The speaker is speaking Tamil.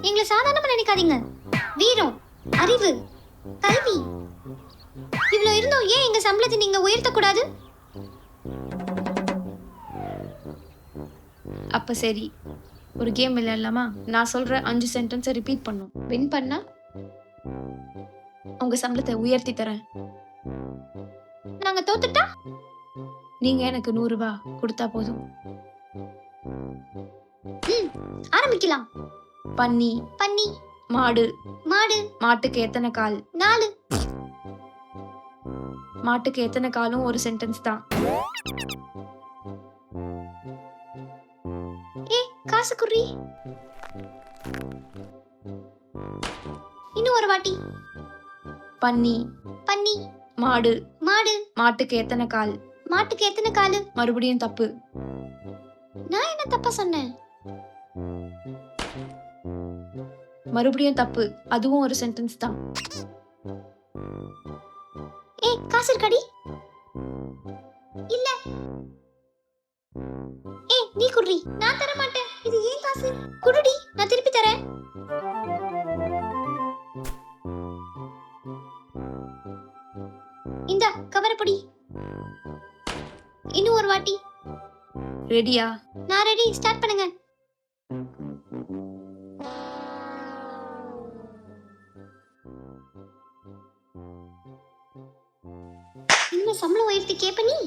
எங்களை சாதாரணமா நினைக்காதீங்க. வீரம், அறிவு, கல்வி இவ்வளவு இருந்தும் ஏன் எங்க சம்பளத்தை நீங்க உயர்த்த கூடாது? அப்ப சரி, ஒரு கேம் விளையாடலாமா? நான் சொல்ற 5 சென்டென்ஸை ரிப்பீட் பண்ணும். வின் பண்ணா உங்க சம்பளத்தை உயர்த்தி தரேன். நாங்க தோத்துட்டா நீங்க எனக்கு 100 ரூபாய் கொடுத்தா போதும். ஆரம்பிக்கலாம். பன்னி, பன்னி, மாடு, மாடு, மாட்டுக்கு எத்தனை கால்? 4. மாட்டுக்கு எத்தனை காலும் ஒரு சென்டென்ஸ் தான். காசு குறி. இன்னும் ஒரு வாட்டி. பன்னி, பன்னி, மாடு, மாடு, மாட்டுக்கு எத்தனை கால்? மாட்டுக்கு எத்தனை காலு? மறுபடியும் தப்பு. நான் என்ன தப்பா சொன்னேன்? மறுபடியும் தப்பு. அதுவும் ஒரு சென்டென்ஸ் தான். காசு இருக்காடி? இல்ல. நீ குடுறி. நான் தர மாட்டேன். இது ஏன் காசு? குடுடி, நான் திருப்பி தரேன். இந்தா கவரப்படி. இன்னும் ஒரு வாட்டி. ரெடியா? நான் ரெடி. ஸ்டார்ட் பண்ணுங்க. இன்னும் சம்பளம் உயர்த்தி கேப்ப நீ?